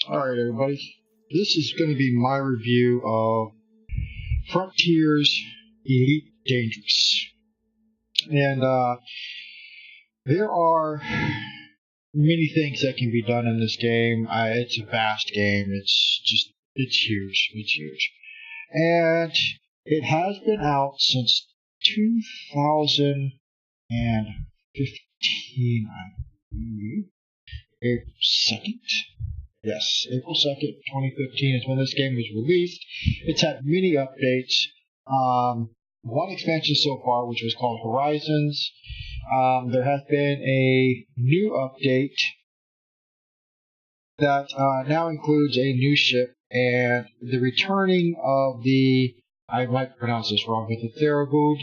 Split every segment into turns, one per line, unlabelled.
Alright everybody, this is going to be my review of Frontiers Elite Dangerous. And there are many things that can be done in this game. It's a vast game, it's huge, And it has been out since 2015, I believe. April 2nd. Yes, April 2nd, 2015 is when this game was released. It's had many updates. One expansion so far, which was called Horizons. There has been a new update that now includes a new ship and the returning of the, I might pronounce this wrong, but the Theragood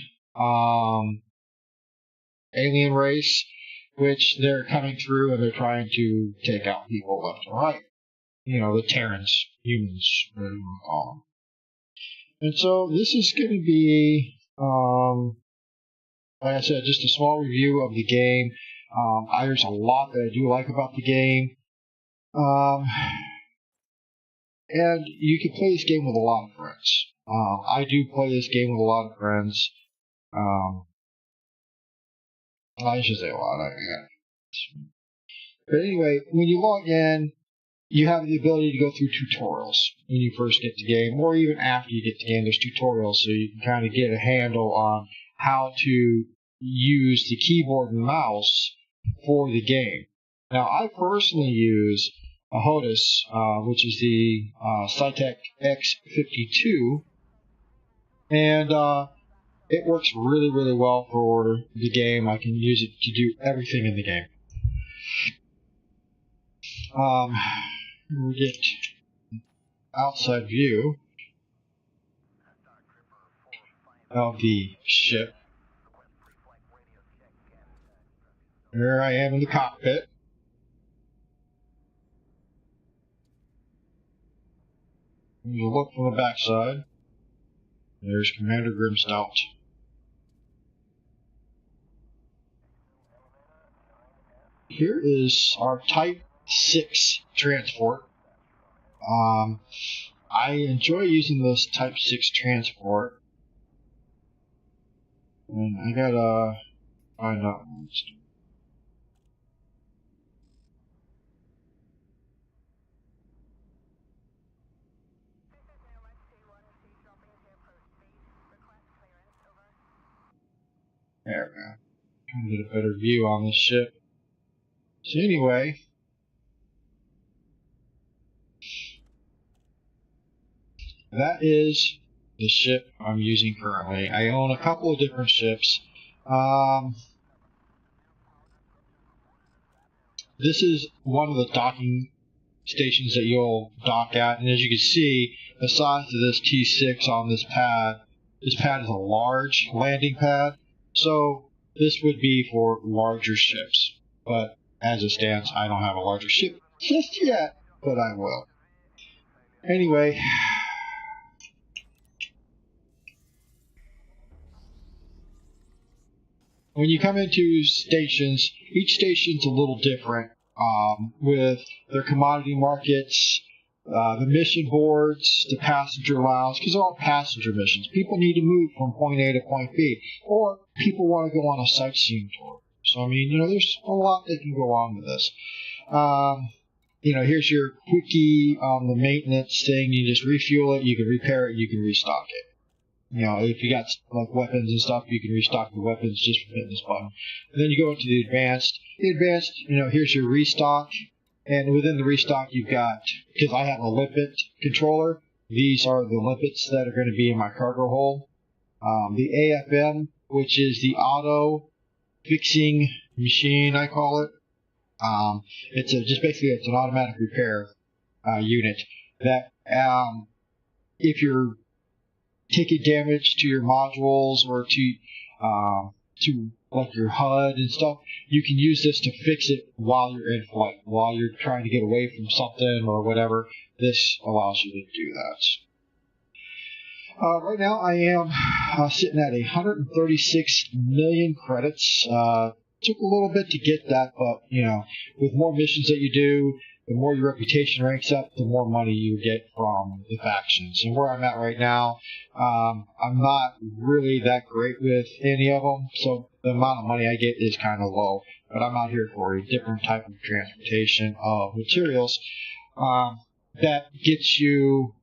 alien race, which they're coming through and they're trying to take out people left and right. You know, the Terrans, humans, whatever you want to call them. And so this is going to be, like I said, just a small review of the game. There's a lot that I do like about the game. And you can play this game with a lot of friends. I do play this game with a lot of friends. I should say a lot. But anyway, when you log in, you have the ability to go through tutorials when you first get the game, or even after you get the game. There's tutorials, so you can kind of get a handle on how to use the keyboard and mouse for the game. Now, I personally use a HOTAS, which is the Cytec X52, and it works really, really well for the game. I can use it to do everything in the game. We get outside view of the ship. There I am in the cockpit. When you look from the backside, there's Commander Grimstout. Here is our Type 6 transport. I enjoy using this Type 6 transport. And I gotta find out one. There we go. Trying to get a better view on this ship. So anyway, that is the ship I'm using currently. I own a couple of different ships. This is one of the docking stations that you'll dock at, and as you can see, the size of this T6 on this pad is a large landing pad, so this would be for larger ships. But as it stands, I don't have a larger ship just yet, but I will. Anyway, when you come into stations, each station's a little different with their commodity markets, the mission boards, the passenger lounge, because they're all passenger missions. People need to move from point A to point B, or people want to go on a sightseeing tour. So, I mean, you know, there's a lot that can go on with this. You know, here's your quickie on the maintenance thing. You just refuel it, you can repair it, you can restock it. You know, if you got like weapons and stuff, you can restock the weapons just from hitting this button. And then you go into the advanced. The advanced, you know, here's your restock. And within the restock, you've got, because I have a limpet controller, these are the limpets that are going to be in my cargo hold. The AFM, which is the auto fixing machine, I call it. It's an automatic repair unit that if you're taking damage to your modules or to like your HUD and stuff, you can use this to fix it while you're in flight, while you're trying to get away from something or whatever. This allows you to do that. Right now I am sitting at 136 million credits. Took a little bit to get that, but you know, with more missions that you do, the more your reputation ranks up, the more money you get from the factions. And where I'm at right now, I'm not really that great with any of them, so the amount of money I get is kind of low. But I'm out here for a different type of transportation of materials that gets you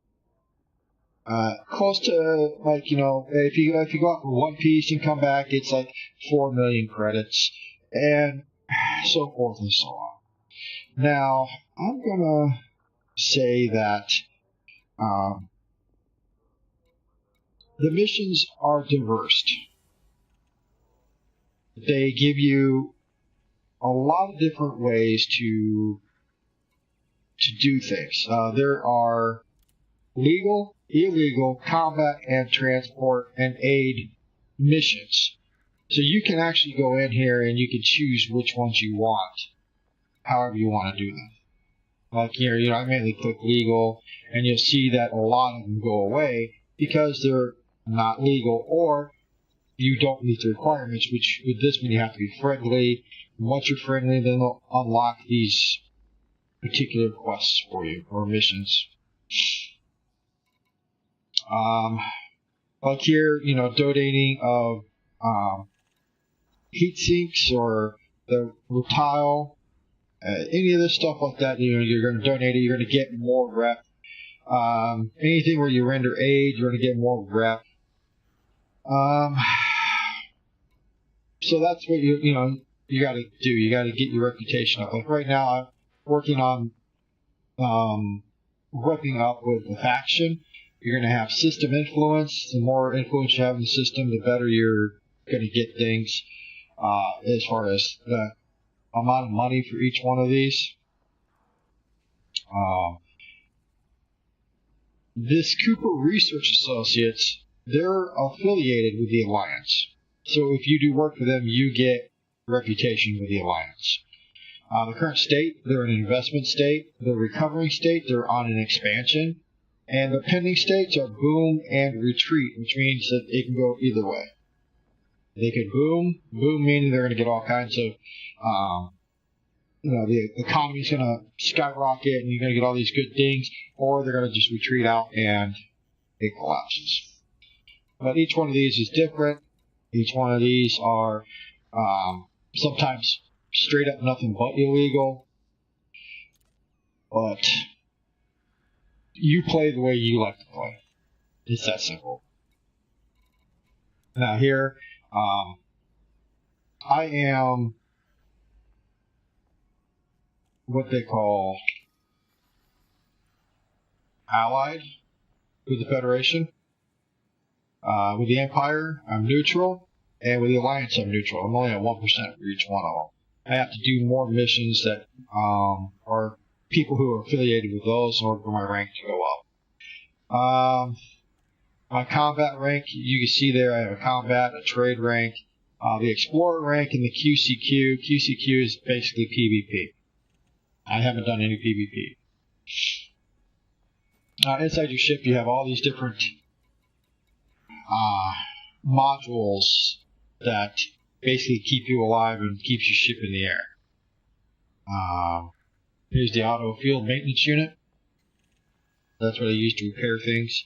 close to, like, you know, if you go out for one piece and come back, it's like 4 million credits, and so forth and so on. Now, I'm gonna say that the missions are diverse. They give you a lot of different ways to do things. There are legal, illegal, combat, and transport and aid missions. So you can actually go in here and you can choose which ones you want, however you want to do them. Like here, you know, I mainly click legal, and you'll see that a lot of them go away because they're not legal, or you don't meet the requirements, which with this one you have to be friendly. And once you're friendly, then they'll unlock these particular quests for you, or missions. Like here, you know, donating of heat sinks or the tile, any of this stuff like that, you know, you're going to donate it, you're going to get more rep. Anything where you render aid, you're going to get more rep. So that's what you got to do. You got to get your reputation up. Like right now, I'm working on repping up with the faction. You're going to have system influence. The more influence you have in the system, the better you're going to get things as far as the amount of money for each one of these. This Cooper Research Associates, they're affiliated with the Alliance. So if you do work for them, you get reputation with the Alliance. The current state, they're an investment state. The recovering state, they're on an expansion. And the pending states are boom and retreat, which means that it can go either way. They could boom meaning they're going to get all kinds of, the economy's going to skyrocket and you're going to get all these good things, or they're going to just retreat out and it collapses. But each one of these is different. Each one of these are sometimes straight up nothing but illegal. But you play the way you like to play. It's that simple. Now here, I am what they call allied with the Federation. With the Empire, I'm neutral, and with the Alliance, I'm neutral. I'm only at 1% for each one of them. I have to do more missions that are people who are affiliated with those in order for my rank to go up. My combat rank, you can see there I have a combat, a trade rank, the explorer rank, and the QCQ. QCQ is basically PvP. I haven't done any PvP. Inside your ship you have all these different modules that basically keep you alive and keeps your ship in the air. Here's the auto field maintenance unit. That's what I use to repair things.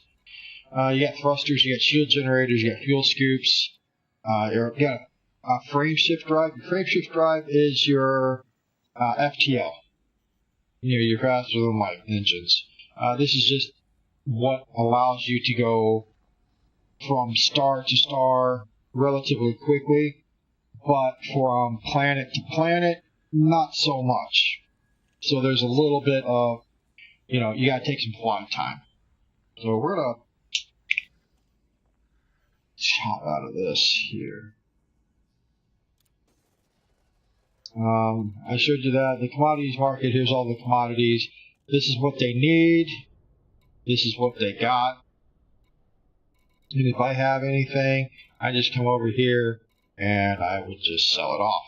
You got thrusters, you got shield generators, you got fuel scoops. You got a frame shift drive. Your frame shift drive is your FTL. You know, your faster than light engines. This is just what allows you to go from star to star relatively quickly, but from planet to planet, not so much. So there's a little bit of, you got to take some flying time. So we're going to hop out of this here. I showed you that. The commodities market, here's all the commodities. This is what they need. This is what they got. And if I have anything, I just come over here and I would just sell it off.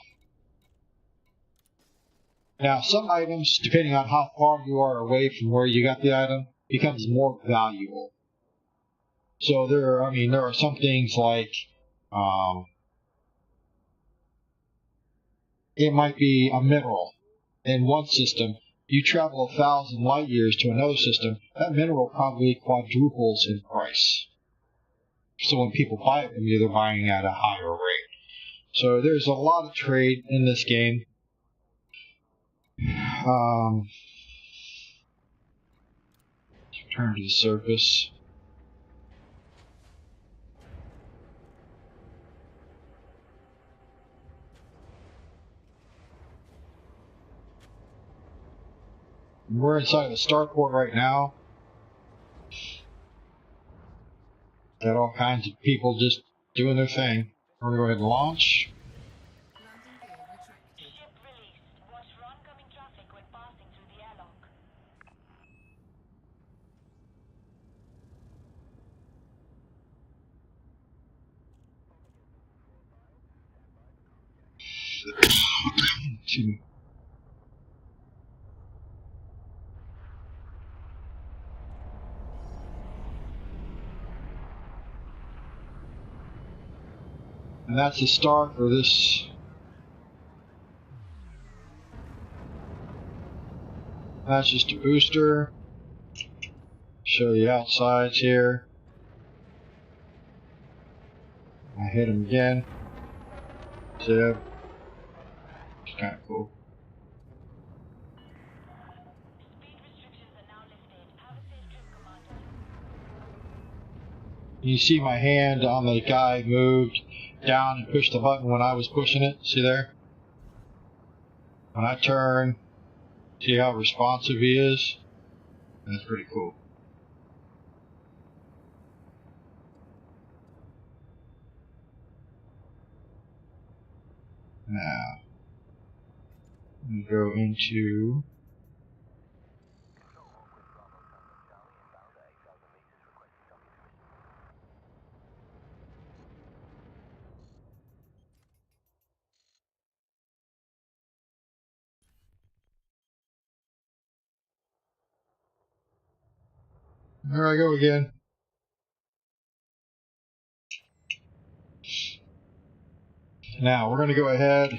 Now, some items, depending on how far you are away from where you got the item, becomes more valuable. So there are some things like, it might be a mineral in one system, you travel 1,000 light years to another system, that mineral probably quadruples in price. So when people buy it from you, they're buying at a higher rate. So there's a lot of trade in this game. Return to the surface. We're inside the starport right now. Got all kinds of people just doing their thing. We're going to go ahead and launch.
Ship released. Watch for oncoming traffic when passing through the airlock.
Excuse me. And that's the start for this. That's just a booster. Show the outsides here. I hit him again. Zip. It's kind of cool.
Speed restrictions are now lifted. Have a safe trip, Commander.
You see my hand on the guy moved down and pushed the button when I was pushing it. See there? When I turn, see how responsive he is? That's pretty cool. Now, we go into there I go again. Now we're going to go ahead.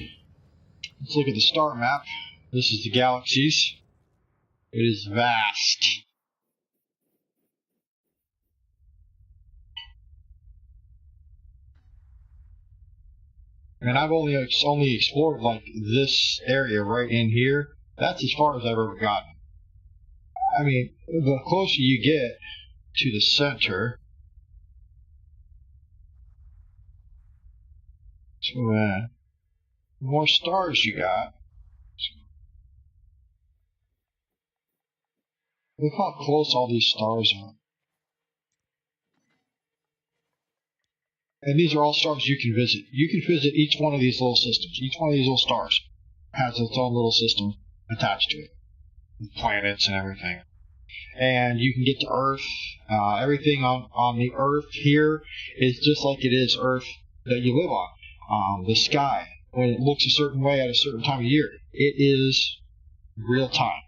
Let's look at the star map. This is the galaxies. It is vast. And I've only explored like this area right in here. That's as far as I've ever gotten. I mean, the closer you get to the center, the more stars you got. Look how close all these stars are. And these are all stars you can visit. You can visit each one of these little systems. Each one of these little stars has its own little system attached to it. With planets and everything. And you can get to Earth. Everything on the Earth here is just like it is Earth that you live on. The sky, when it looks a certain way at a certain time of year, it is real time.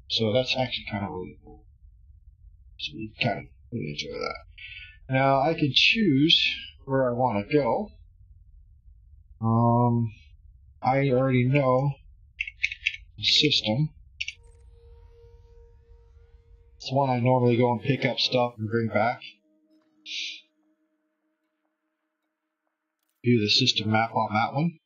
So that's actually kind of really cool. So you kind of really enjoy that. Now I can choose where I want to go. I already know the system. It's one I normally go and pick up stuff and bring back. View the system map on that one.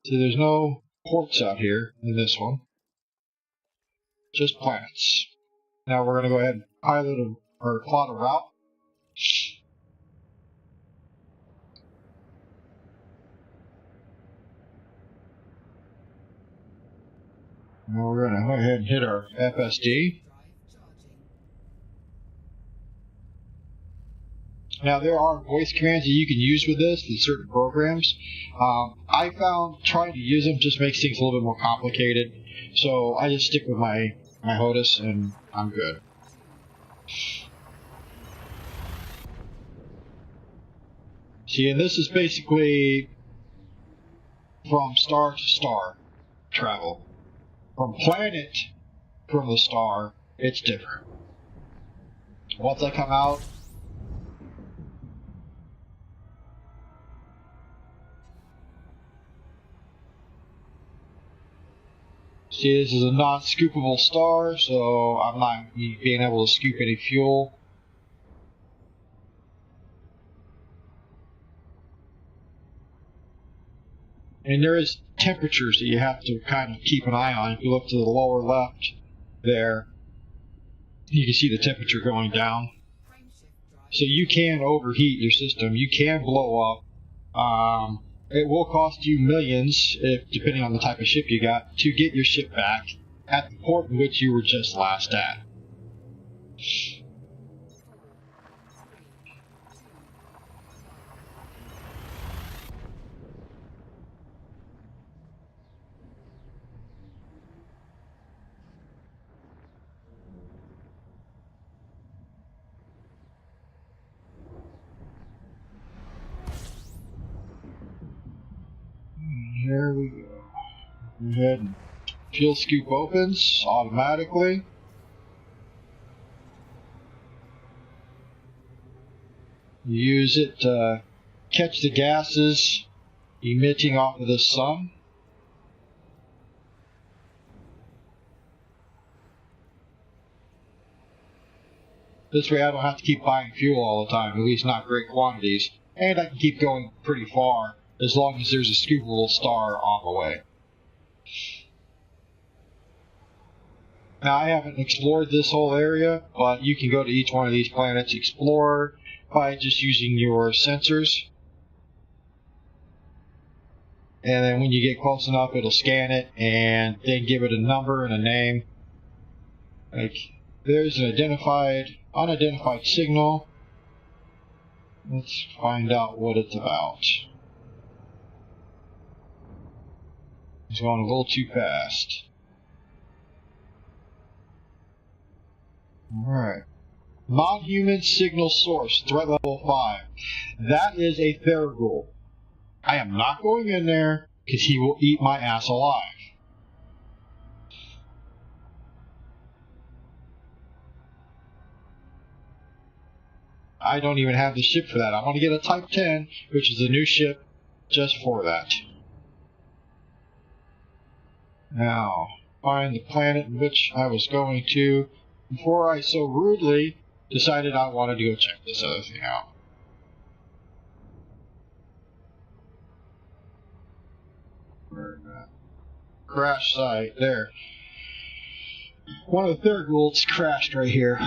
See, there's no ports out here in this one. Just planets. Now we're going to go ahead and pilot or plot a route. Now we're going to go ahead and hit our FSD. Now there are voice commands that you can use with this in certain programs. I found trying to use them just makes things a little bit more complicated. So I just stick with my HOTAS and I'm good. See, and this is basically from star to star travel. From planet from the star, it's different. Once I come out, See, this is a non-scoopable star, so I'm not being able to scoop any fuel. And there is temperatures that you have to kind of keep an eye on. If you look to the lower left there, you can see the temperature going down. So you can overheat your system. You can blow up. It will cost you millions, depending on the type of ship you got, to get your ship back at the port in which you were just last at. Here we go. Go ahead and fuel scoop opens automatically. You use it to catch the gases emitting off of the sun. This way I don't have to keep buying fuel all the time, at least not great quantities, and I can keep going pretty far as long as there's a scoopable star on the way. Now, I haven't explored this whole area, but you can go to each one of these planets, explore by just using your sensors. And then when you get close enough, it'll scan it and then give it a number and a name. Like, there's an unidentified signal. Let's find out what it's about. It's going a little too fast. Alright. Non-human signal source, threat level 5. That is a Theragul. I am not going in there because he will eat my ass alive. I don't even have the ship for that. I want to get a Type 10, which is a new ship just for that. Now, find the planet in which I was going to before I so rudely decided I wanted to go check this other thing out. Crash site, there. One of the Theraguls crashed right here.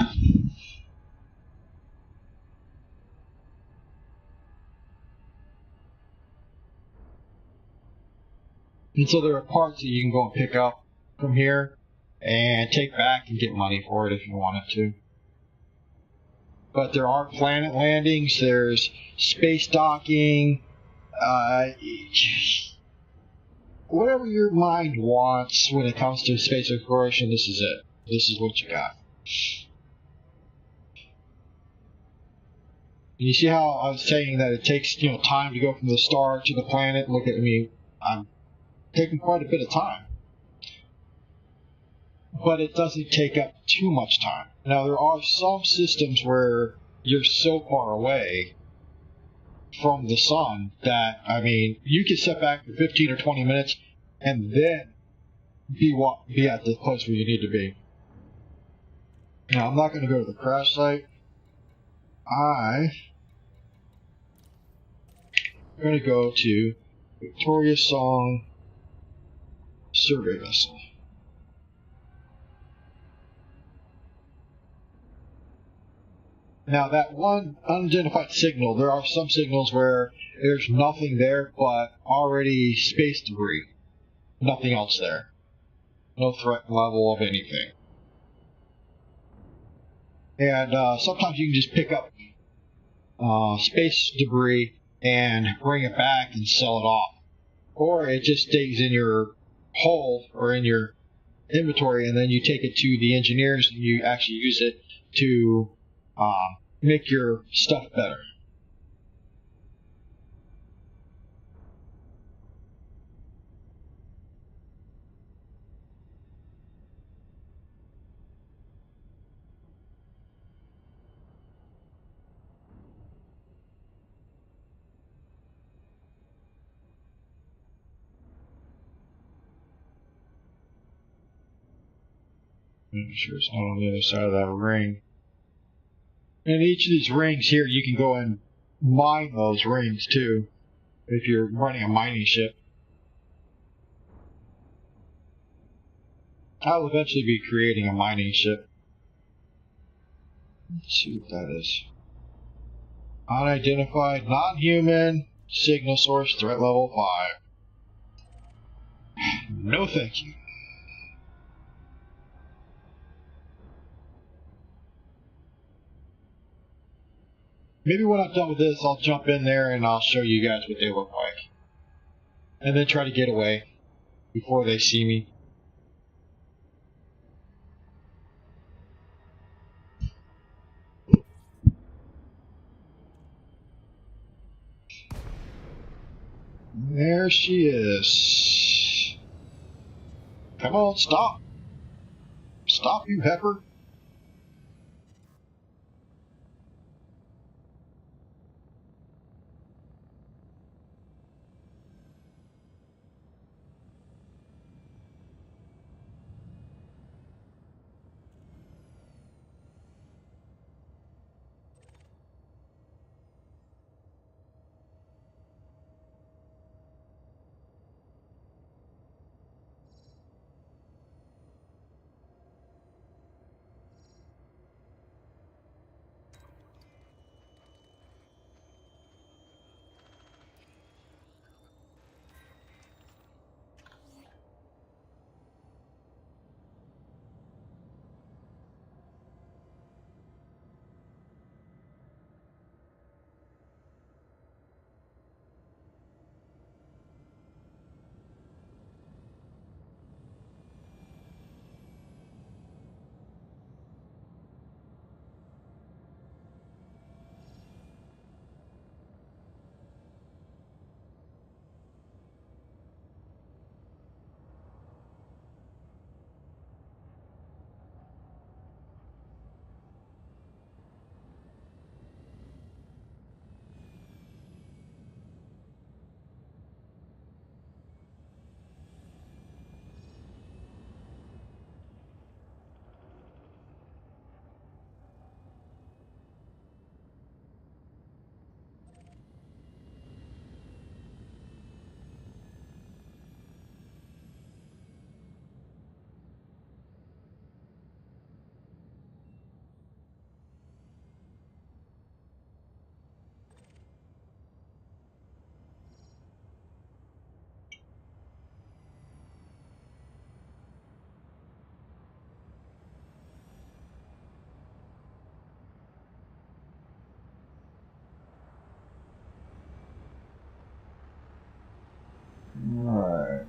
And so there are parts that you can go and pick up from here and take back and get money for it if you wanted to. But there are planet landings, there's space docking, whatever your mind wants when it comes to space exploration, this is it. This is what you got. You see how I was saying that it takes time to go from the star to the planet? Look at me, I'm taking quite a bit of time. But it doesn't take up too much time. Now, there are some systems where you're so far away from the sun that, you can sit back for 15 or 20 minutes and then be at the place where you need to be. Now, I'm not going to go to the crash site. I'm going to go to Victoria Song Survey Vessel. Now, that one unidentified signal, there are some signals where there's nothing there but already space debris. Nothing else there. No threat level of anything. And sometimes you can just pick up space debris and bring it back and sell it off. Or it just stays in your hold or in your inventory, and then you take it to the engineers and you actually use it to make your stuff better. Make sure it's not on the other side of that ring. And each of these rings here, you can go and mine those rings too, if you're running a mining ship. I'll eventually be creating a mining ship. Let's see what that is. Unidentified, non-human, signal source, threat level 5. No thank you. Maybe when I'm done with this, I'll jump in there and I'll show you guys what they look like. And then try to get away before they see me. There she is. Come on, stop. Stop, you heifer. Alright.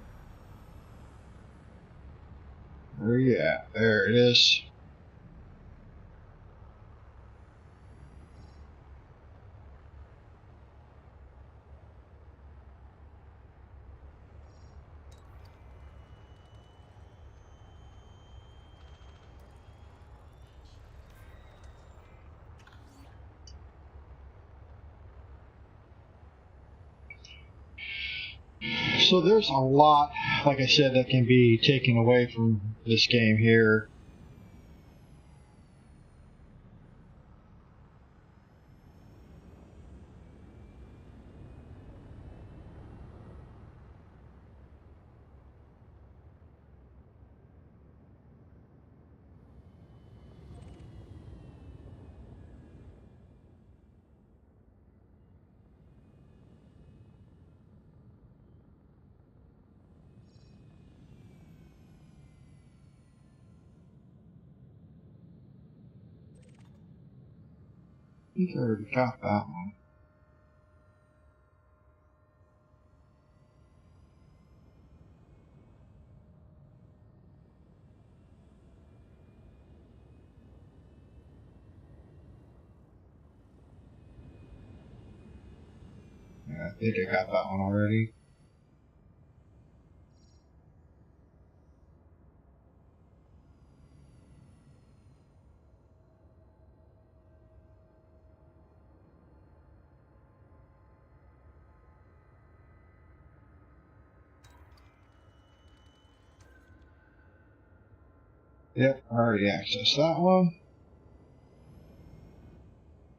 Where you at? There it is. So there's a lot, like I said, that can be taken away from this game here. I think I already got that one. Yeah, I think I got that one already. Yep, I already accessed that one.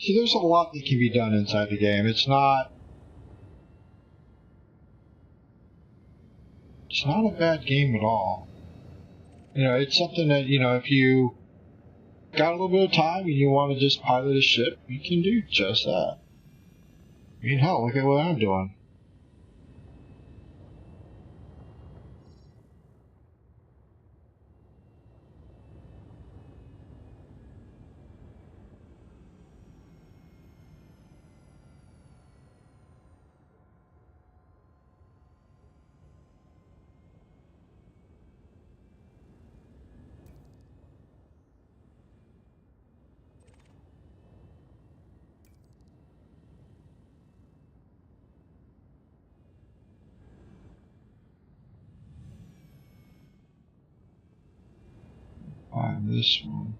See, there's a lot that can be done inside the game. It's not a bad game at all. It's something that, if you got a little bit of time and you want to just pilot a ship, you can do just that. I mean, hell, look at what I'm doing. Find this one.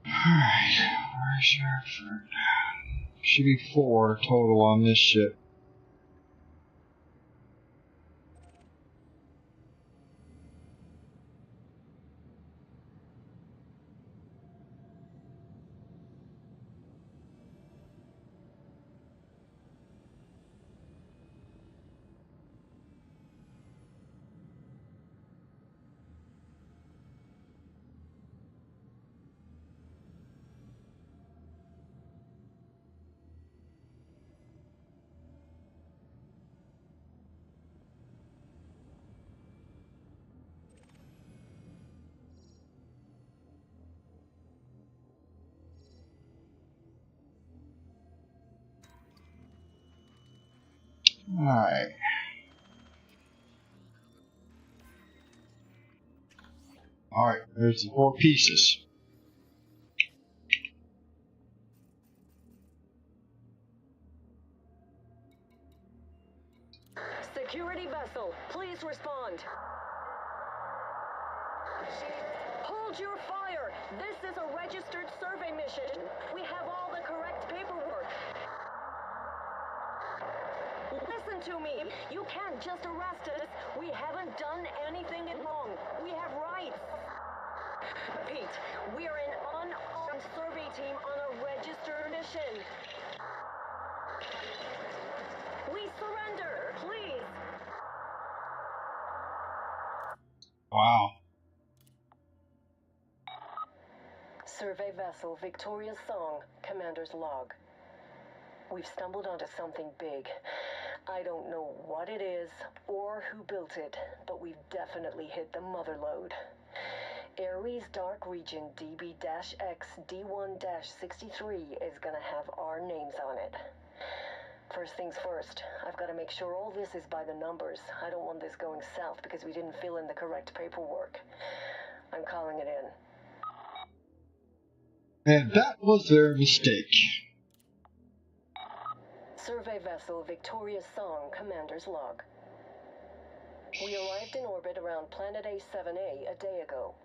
Alright, where's your effort? Should be 4 total on this ship. Alright. Alright, there's the 4 pieces.
Security vessel, please respond. Hold your fire! This is a registered survey mission. We have all the correct paperwork. Listen to me. You can't just arrest us. We haven't done anything wrong. We have rights. Pete, we're an unarmed survey team on a registered mission. We surrender, please.
Wow.
Survey vessel Victoria's Song, Commander's log. We've stumbled onto something big. I don't know what it is or who built it, but we've definitely hit the mother lode. Ares Dark Region DB-X D1-63 is gonna have our names on it. First things first, I've got to make sure all this is by the numbers. I don't want this going south because we didn't fill in the correct paperwork. I'm calling it in.
And that was their mistake.
Survey vessel Victoria Song, Commander's log. We arrived in orbit around Planet A7A a day ago.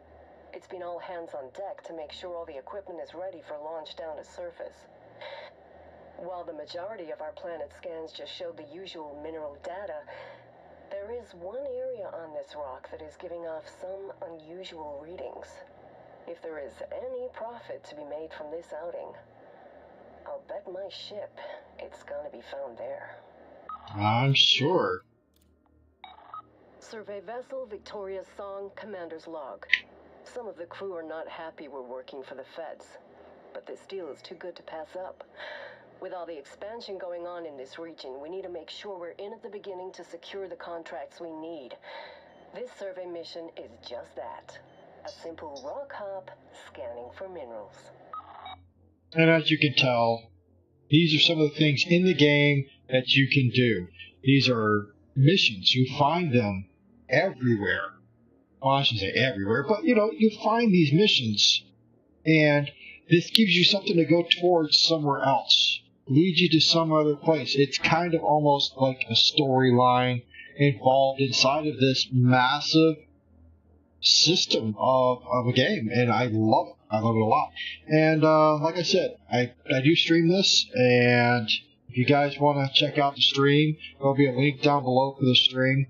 It's been all hands on deck to make sure all the equipment is ready for launch down to surface. While the majority of our planet scans just showed the usual mineral data, there is one area on this rock that is giving off some unusual readings. If there is any profit to be made from this outing, I'll bet my ship it's gonna be found there.
I'm sure.
Survey vessel Victoria Song, Commander's log. Some of the crew are not happy we're working for the feds, but this deal is too good to pass up. With all the expansion going on in this region, we need to make sure we're in at the beginning to secure the contracts we need. This survey mission is just that. A simple rock hop scanning for minerals.
And as you can tell, these are some of the things in the game that you can do. These are missions. You find them everywhere. Well, I shouldn't say everywhere, but you find these missions, and this gives you something to go towards somewhere else. Leads you to some other place. It's kind of almost like a storyline involved inside of this massive system of a game, and I love it. I love it a lot. And like I said, I do stream this, and if you guys want to check out the stream, there'll be a link down below for the stream.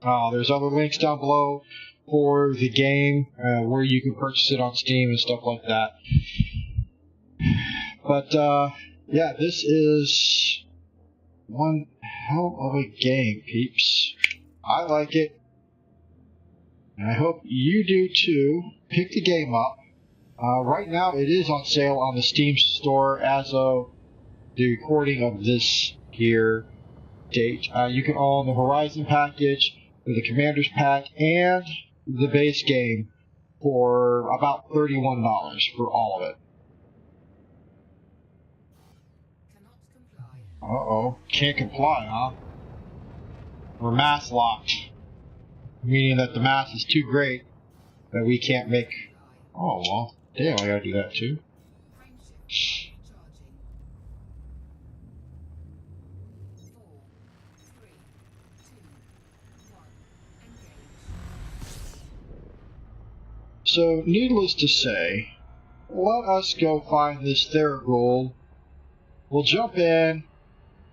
There's other links down below for the game where you can purchase it on Steam and stuff like that. But yeah, this is one hell of a game, peeps. I like it, and I hope you do too. Pick the game up. Right now, it is on sale on the Steam store as of the recording of this here date. You can own the Horizon package, the Commander's pack, and the base game for about $31 for all of it. Uh-oh. Can't comply, huh? We're mass locked. Meaning that the mass is too great that we can't make... Oh, well. Damn, I gotta do that too. So, needless to say, let us go find this Theragold. We'll jump in,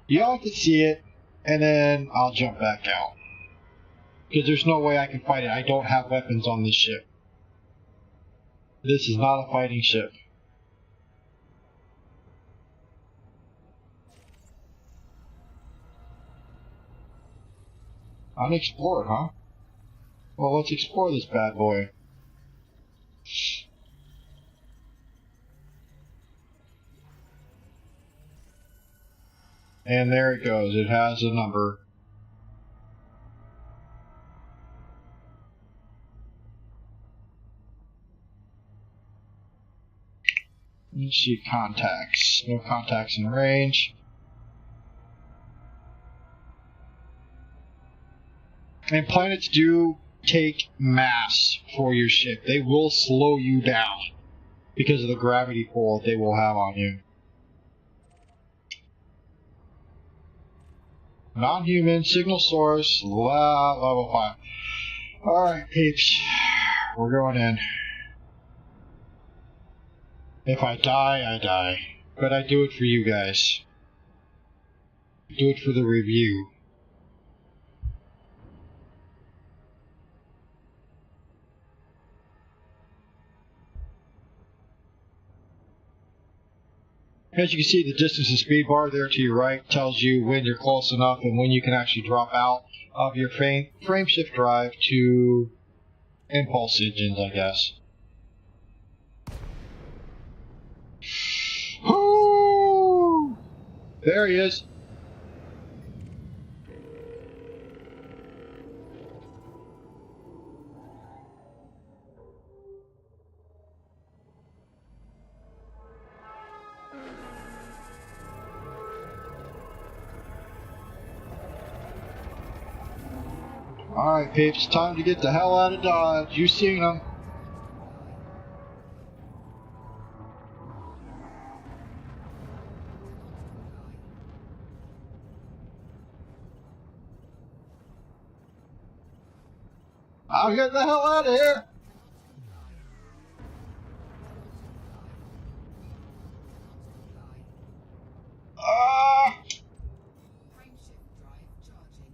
y'all can see it, and then I'll jump back out. Because there's no way I can fight it. I don't have weapons on this ship. This is not a fighting ship. Unexplored, huh? Well, let's explore this bad boy. And there it goes. It has a number. Let's see contacts. No contacts in range. And planets do take mass for your ship. They will slow you down because of the gravity pull they will have on you. Non-human, signal source, level 5. Alright, peeps. We're going in. If I die, I die. But I do it for you guys. Do it for the review. As you can see, the distance and speed bar there to your right tells you when you're close enough and when you can actually drop out of your frame shift drive to impulse engines, I guess. Woo! There he is. Alright, peeps, time to get the hell out of Dodge. You seen them. I'll get the hell out of here.
Frameshift drive charging.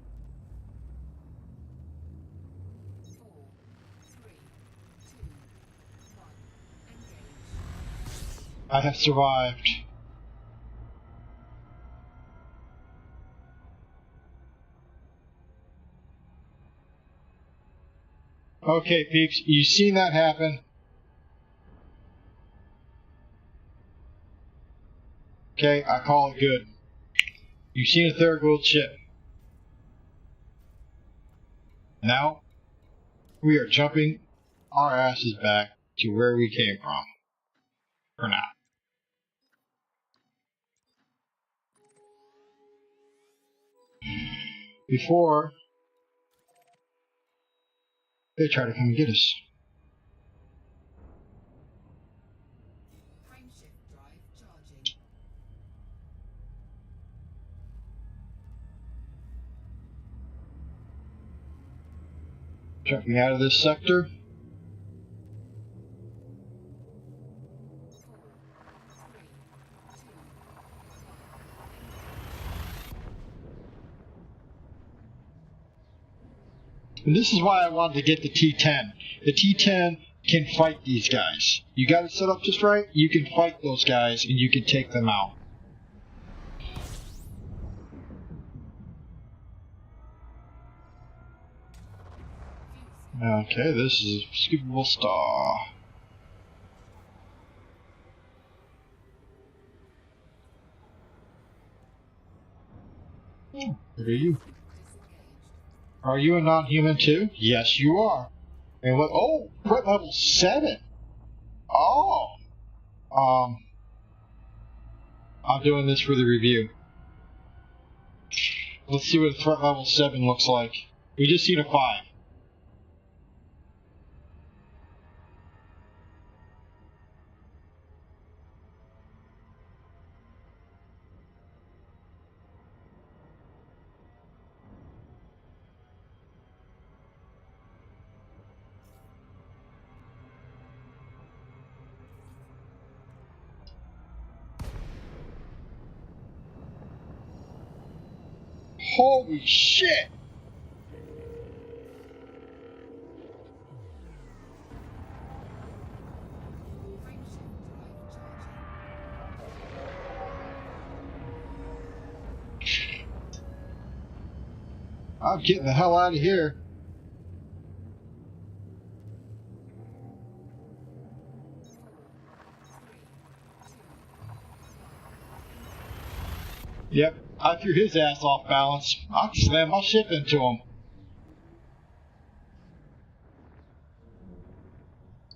4, 3, 2, 1. Engage.
I have survived. Okay, peeps, you seen that happen. Okay, I call it good. You've seen a third world ship. Now, we are jumping our asses back to where we came from. For now. Before they try to come and get us.
Frameshift drive charging.
Jumping out of this sector.
4, 3, 2, 1.
And this is why I wanted to get the T-10. The T-10 can fight these guys. You got it set up just right, you can fight those guys and you can take them out. Okay, this is Scoopable Star. What are you? Are you a non-human too? Yes, you are. And what? Oh, threat level 7. Oh. I'm doing this for the review. Let's see what threat level 7 looks like. We just seen a 5. Holy shit!
Frameshift drive charging.
I'm getting the hell out of here. Yep, I threw his ass off balance. I slammed my ship into him.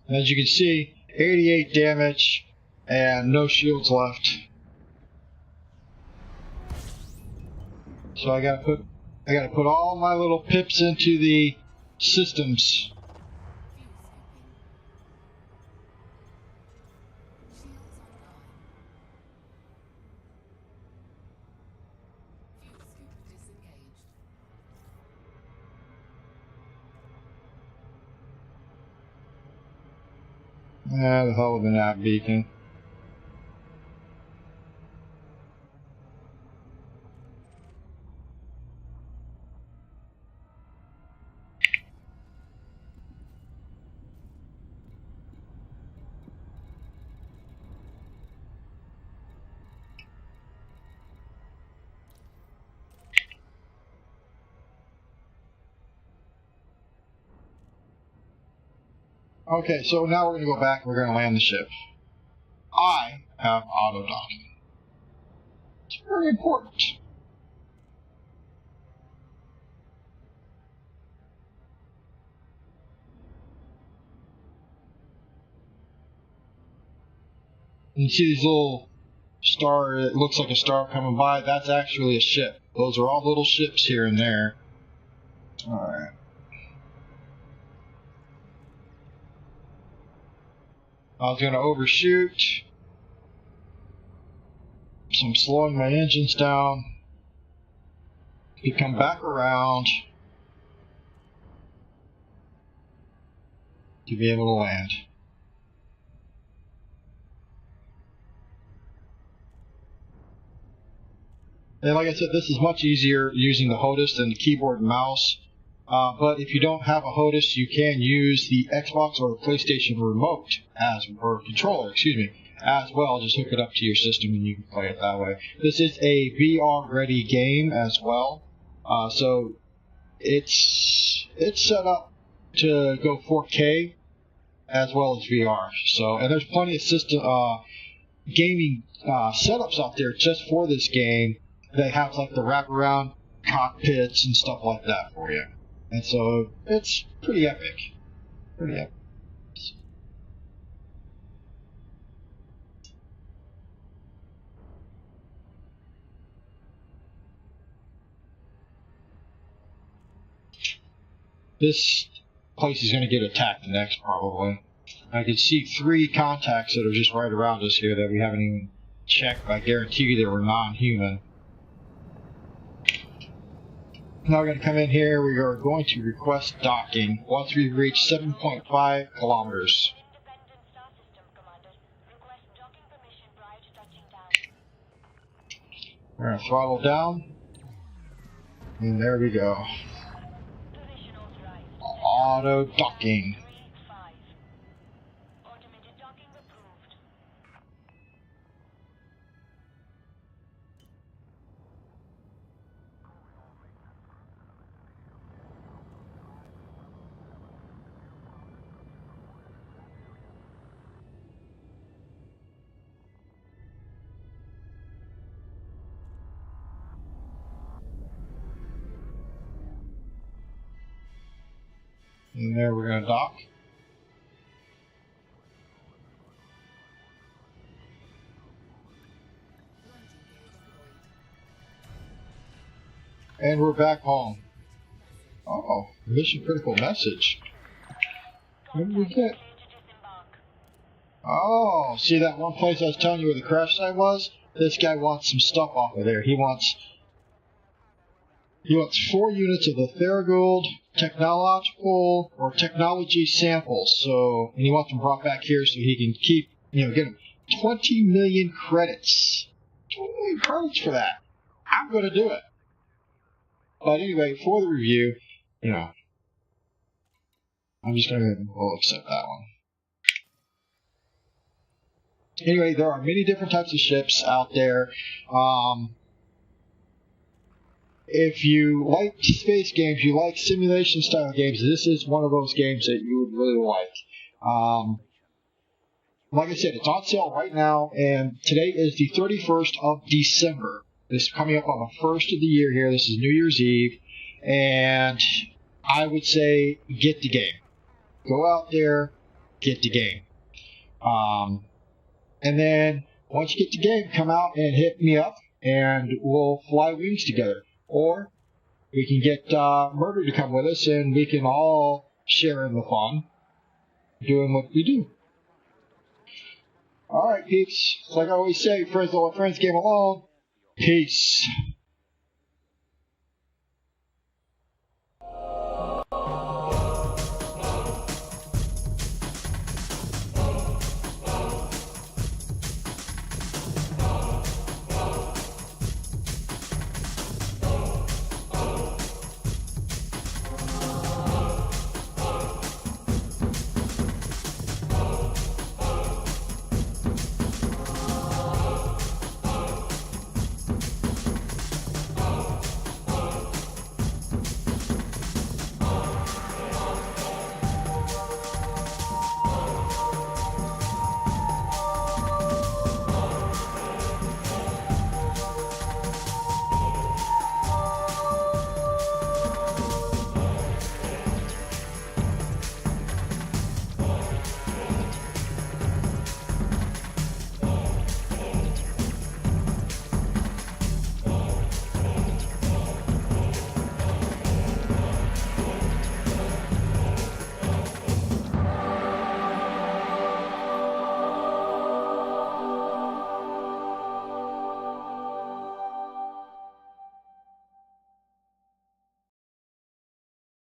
As you can see, 88 damage and no shields left. So I gotta put all my little pips into the systems. Ah, the hell with the nav beacon. Okay, so now we're going to go back and we're going to land the ship. I have auto docking. It's very important. You see these little star, it looks like a star coming by, that's actually a ship. Those are all little ships here and there. Alright. I was going to overshoot. So I'm slowing my engines down. To come back around to be able to land. And like I said, this is much easier using the HOTAS than the keyboard and mouse. But if you don't have a HOTAS, you can use the Xbox or the PlayStation remote or controller, as well. Just hook it up to your system and you can play it that way. This is a VR-ready game as well, so it's set up to go 4K as well as VR. So, and there's plenty of system gaming setups out there just for this game. They have like the wraparound cockpits and stuff like that for you. And so it's pretty epic. Pretty epic. This place is going to get attacked next, probably. I can see 3 contacts that are just right around us here that we haven't even checked. I guarantee you they were non-human. Now we're going to come in here. We are going to request docking once we reach 7.5 kilometers.
Independent Star System, Commander. Request docking permission prior to touching down.
We're going to throttle down. And there we go.
Position authorized.
Auto docking.
3-5. Automated docking approved.
And there we're going to dock.
Landing gear deployed.
And we're back home. Oh, mission critical message. What did we get?
Clear to disembark.
Oh, see that one place I was telling you where the crash site was? This guy wants some stuff off of there. He wants 4 units of the Theragold technological or technology samples. So, and he wants them brought back here so he can keep, get him 20 million credits. 20 million credits for that. I'm going to do it. But anyway, for the review, I'm just going to accept that one. Anyway, there are many different types of ships out there. If you like space games, you like simulation style games, this is one of those games that you would really like. Like I said, it's on sale right now, and today is the 31st of December. This is coming up on the 1st of the year here. This is New Year's Eve, and I would say get the game. Go out there, get the game. And then once you get the game, come out and hit me up, and we'll fly wings together. Or we can get Murder to come with us, and we can all share in the fun doing what we do. All right, peeps. It's like I always say, friends don't let friends game alone. Peace.